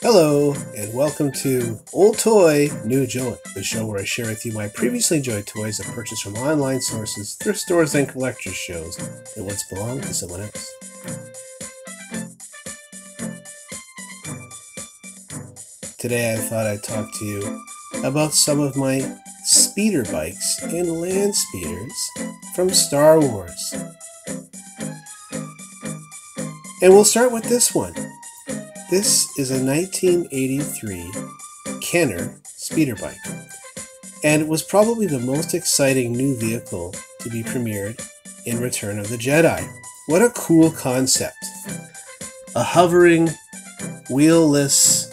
Hello, and welcome to Old Toy, New Joy, the show where I share with you my previously enjoyed toys I purchased from online sources, thrift stores, and collector's shows that once belonged to someone else. Today I thought I'd talk to you about some of my speeder bikes and land speeders from Star Wars. And we'll start with this one. This is a 1983 Kenner speeder bike, and it was probably the most exciting new vehicle to be premiered in Return of the Jedi. What a cool concept. A hovering, wheelless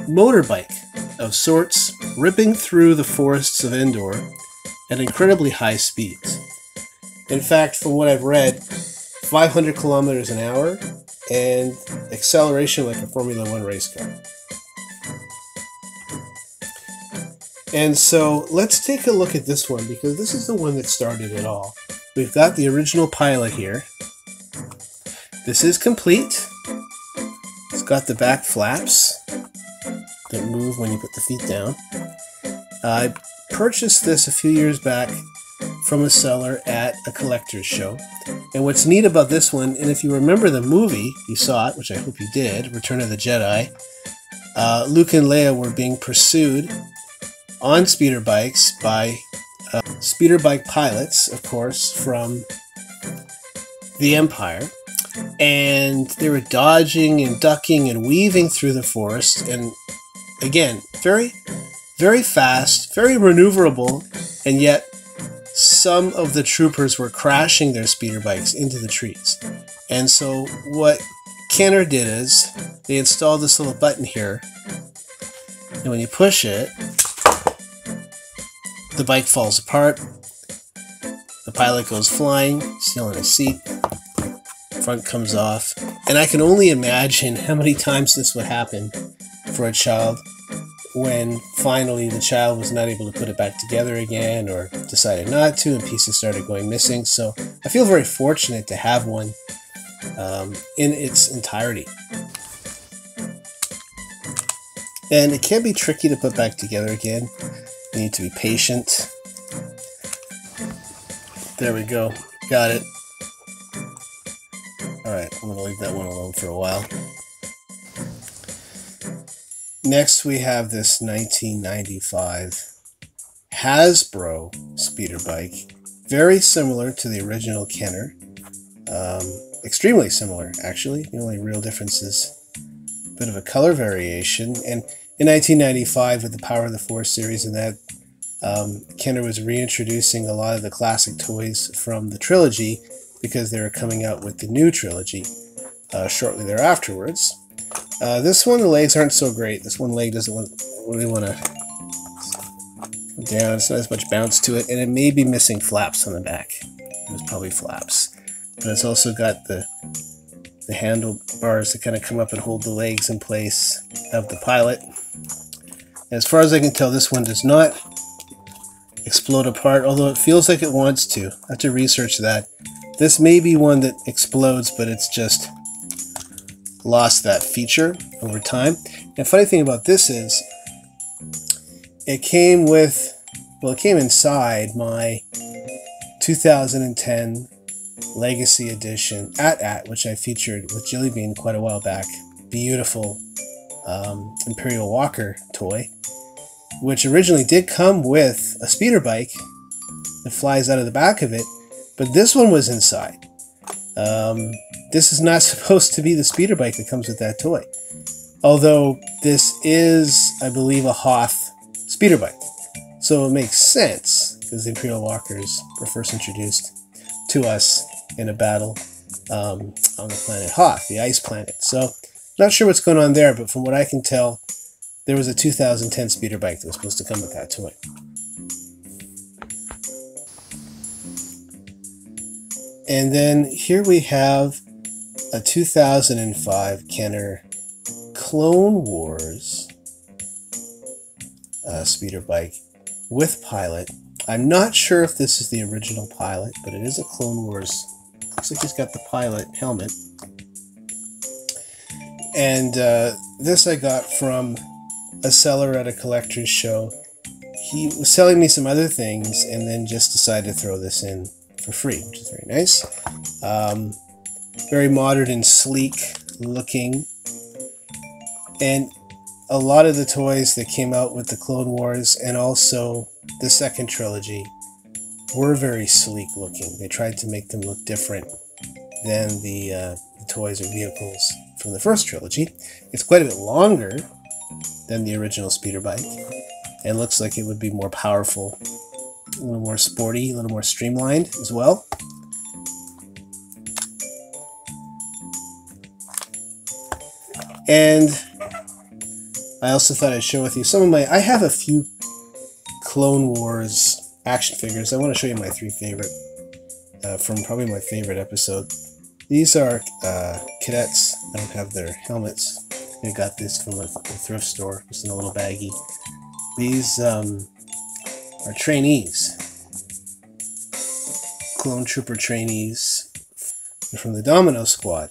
motorbike of sorts ripping through the forests of Endor at incredibly high speeds. In fact, from what I've read, 500 kilometers an hour and acceleration like a Formula One race car. And so let's take a look at this one, because this is the one that started it all. We've got the original pilot here. This is complete. It's got the back flaps that move when you put the feet down. I purchased this a few years back from a seller at a collector's show. And what's neat about this one, and if you remember the movie, you saw it, which I hope you did, Return of the Jedi, Luke and Leia were being pursued on speeder bikes by speeder bike pilots, of course, from the Empire. And they were dodging and ducking and weaving through the forest. And again, very, very fast, very maneuverable, and yet some of the troopers were crashing their speeder bikes into the trees. And so what Kenner did is they installed this little button here, and when you push it, the bike falls apart, the pilot goes flying, still in his seat, front comes off, and I can only imagine how many times this would happen for a child when finally the child was not able to put it back together again, or decided not to, and pieces started going missing. So I feel very fortunate to have one in its entirety. And it can be tricky to put back together again. You need to be patient. There we go. Got it. Alright, I'm going to leave that one alone for a while. Next, we have this 1995 Hasbro speeder bike. Very similar to the original Kenner. Extremely similar, actually. The only real difference is a bit of a color variation. And in 1995, with the Power of the Force series and that, Kenner was reintroducing a lot of the classic toys from the trilogy because they were coming out with the new trilogy shortly thereafterwards. This one, the legs aren't so great. This one leg doesn't really want to come down. It's not as much bounce to it, and it may be missing flaps on the back. It was probably flaps. But it's also got the handlebars that kind of come up and hold the legs in place of the pilot. As far as I can tell, this one does not explode apart, although it feels like it wants to. I have to research that. This may be one that explodes, but it's just lost that feature over time. And funny thing about this is it came inside my 2010 Legacy Edition AT-AT, which I featured with Jelly Bean quite a while back. Beautiful Imperial Walker toy, which originally did come with a speeder bike that flies out of the back of it, but this one was inside. This is not supposed to be the speeder bike that comes with that toy. Although this is, I believe, a Hoth speeder bike. So it makes sense, because the Imperial Walkers were first introduced to us in a battle on the planet Hoth, the ice planet. So not sure what's going on there, but from what I can tell, there was a 2010 speeder bike that was supposed to come with that toy. And then here we have a 2005 Kenner Clone Wars speeder bike with pilot. I'm not sure if this is the original pilot, but it is a Clone Wars. Looks like he's got the pilot helmet. And this I got from a seller at a collector's show. He was selling me some other things and then just decided to throw this in for free, which is very nice. Very modern and sleek looking. And a lot of the toys that came out with the Clone Wars and also the second trilogy were very sleek looking. They tried to make them look different than the toys or vehicles from the first trilogy. It's quite a bit longer than the original speeder bike and looks like it would be more powerful, a little more sporty, a little more streamlined as well. And I also thought I'd share with you some of my... I have a few Clone Wars action figures. I want to show you my three favorite from probably my favorite episode. These are cadets. I don't have their helmets. I got this from a thrift store, just in a little baggie. These are trainees. Clone Trooper trainees. They're from the Domino Squad.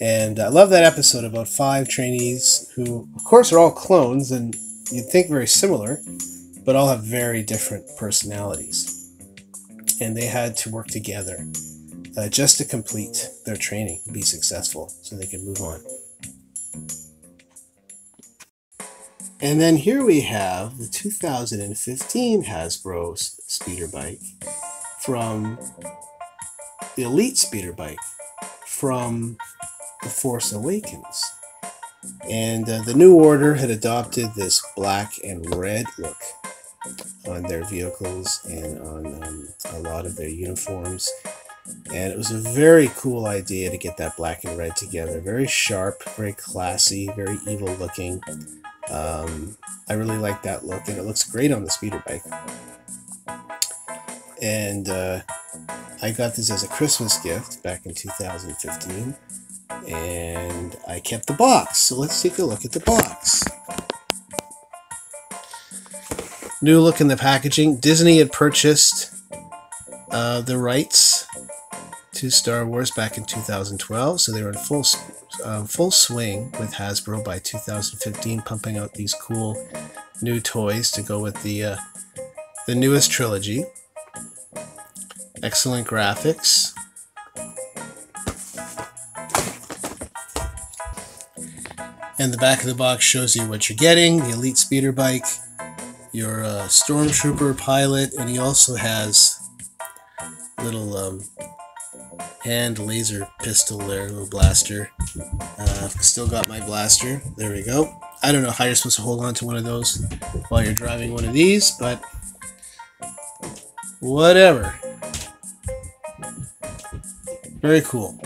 And I love that episode about 5 trainees who, of course, are all clones, and you'd think very similar, but all have very different personalities. And they had to work together just to complete their training and be successful so they could move on. And then here we have the 2015 Hasbro speeder bike from the Elite speeder bike from The Force Awakens. And the New Order had adopted this black and red look on their vehicles and on a lot of their uniforms. And it was a very cool idea to get that black and red together. Very sharp, very classy, very evil looking. I really like that look, and it looks great on the speeder bike. And I got this as a Christmas gift back in 2015, and I kept the box. So let's take a look at the box. New look in the packaging. Disney had purchased the rights to Star Wars back in 2012, so they were in full swing with Hasbro by 2015, pumping out these cool new toys to go with the newest trilogy. Excellent graphics. And the back of the box shows you what you're getting: the Elite speeder bike, your Stormtrooper pilot, and he also has a little hand laser pistol there, little blaster. Still got my blaster. There we go. I don't know how you're supposed to hold on to one of those while you're driving one of these, but whatever. Very cool.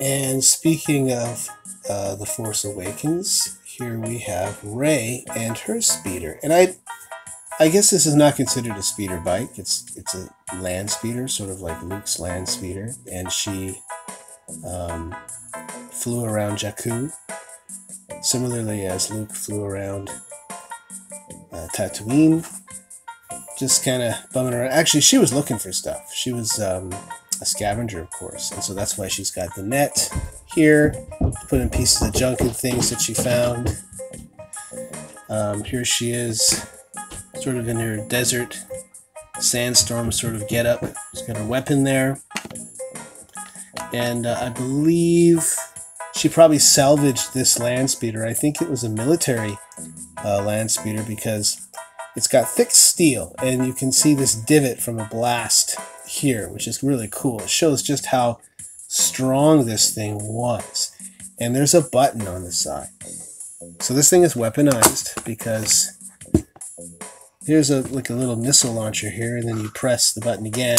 And speaking of The Force Awakens, here we have Rey and her speeder. And I guess this is not considered a speeder bike. It's a land speeder, sort of like Luke's land speeder. And she flew around Jakku, similarly as Luke flew around Tatooine. Just kind of bumming around. Actually, she was looking for stuff. She was a scavenger, of course, and so that's why she's got the net here to put in pieces of junk and things that she found. Here she is, sort of in her desert sandstorm sort of getup. She's got her weapon there, and I believe she probably salvaged this land speeder. I think it was a military land speeder because it's got thick steel, and you can see this divot from a blast here, which is really cool. It shows just how strong this thing was. And there's a button on the side. So this thing is weaponized because here's like a little missile launcher here, and then you press the button again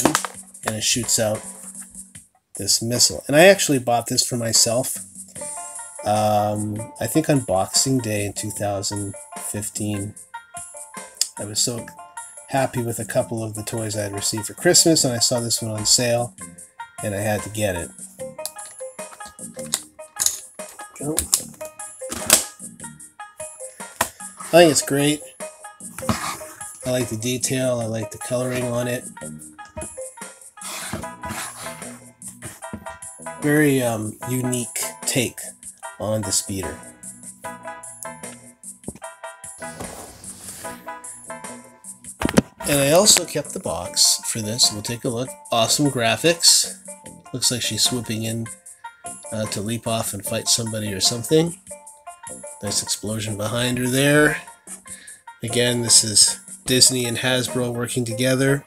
and it shoots out this missile. And I actually bought this for myself. I think on Boxing Day in 2015. I was so happy with a couple of the toys I had received for Christmas, and I saw this one on sale, and I had to get it. Go. I think it's great. I like the detail. I like the coloring on it. Very unique take on the speeder. And I also kept the box for this. We'll take a look. Awesome graphics. Looks like she's swooping in to leap off and fight somebody or something. Nice explosion behind her there. Again, this is Disney and Hasbro working together.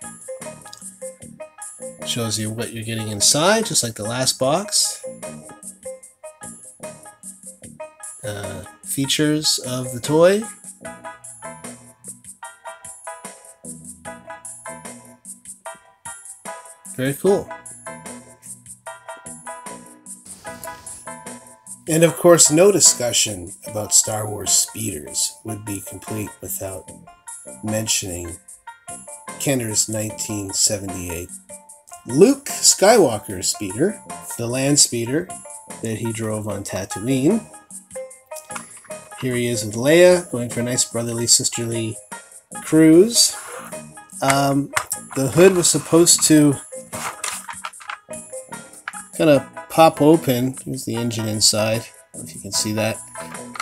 Shows you what you're getting inside, just like the last box. Features of the toy. Very cool. And of course, no discussion about Star Wars speeders would be complete without mentioning Kenner's 1978 Luke Skywalker speeder, the land speeder that he drove on Tatooine. Here he is with Leia, going for a nice brotherly, sisterly cruise. The hood was supposed to kind of pop open. Here's the engine inside, if you can see that,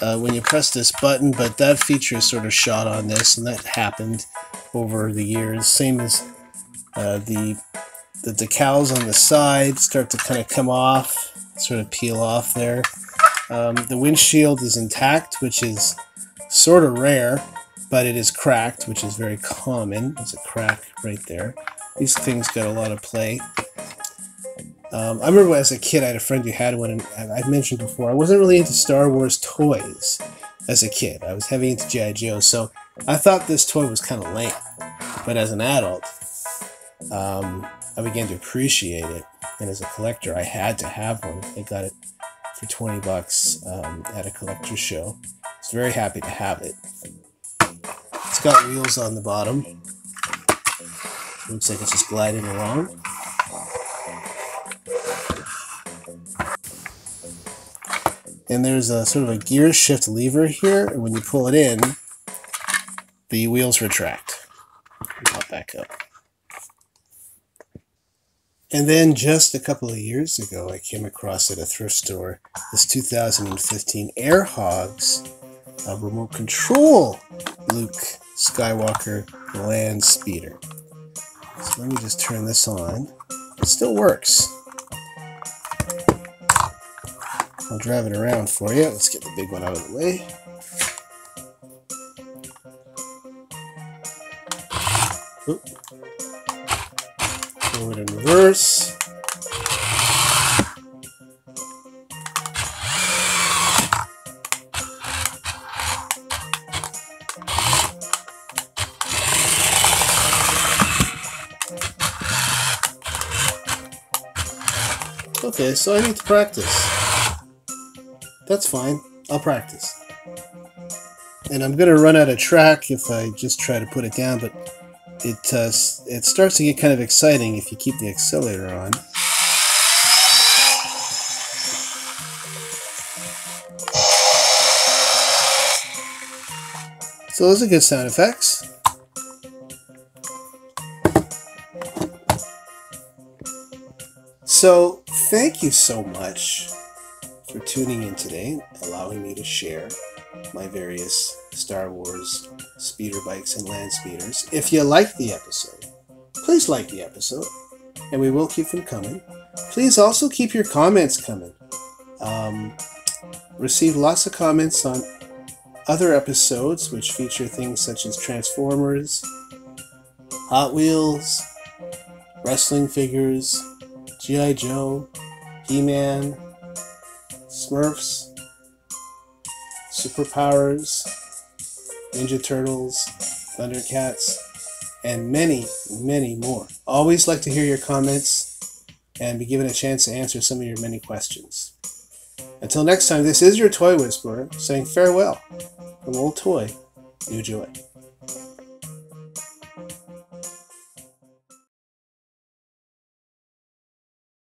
when you press this button, but that feature is sort of shot on this, and that happened over the years. Same as the decals on the side start to kind of come off, sort of peel off there. The windshield is intact, which is sort of rare, but it is cracked, which is very common. There's a crack right there. These things got a lot of play. I remember as a kid, I had a friend who had one, and I've mentioned before, I wasn't really into Star Wars toys as a kid. I was heavy into G.I. Joe, so I thought this toy was kind of lame. But as an adult, I began to appreciate it, and as a collector, I had to have one. I got it for 20 bucks at a collector's show. I was very happy to have it. It's got wheels on the bottom. Looks like it's just gliding along. And there's a sort of a gear shift lever here, and when you pull it in, the wheels retract. Pop back up. And then just a couple of years ago, I came across at a thrift store this 2015 Air Hogs remote control Luke Skywalker land speeder. So let me just turn this on. It still works. I'll drive it around for you. Let's get the big one out of the way. Oop. Forward and reverse. Okay, so I need to practice. That's fine. I'll practice. And I'm going to run out of track if I just try to put it down, but it starts to get kind of exciting if you keep the accelerator on. So those are good sound effects. So thank you so much for tuning in today, allowing me to share my various Star Wars speeder bikes and land speeders. If you liked the episode, please like the episode, and we will keep them coming. Please also keep your comments coming. Receive lots of comments on other episodes which feature things such as Transformers, Hot Wheels, wrestling figures, G.I. Joe, He-Man, Smurfs, Superpowers, Ninja Turtles, Thundercats, and many, many more. Always like to hear your comments and be given a chance to answer some of your many questions. Until next time, this is your Toy Whisperer saying farewell from Old Toy, New Joy.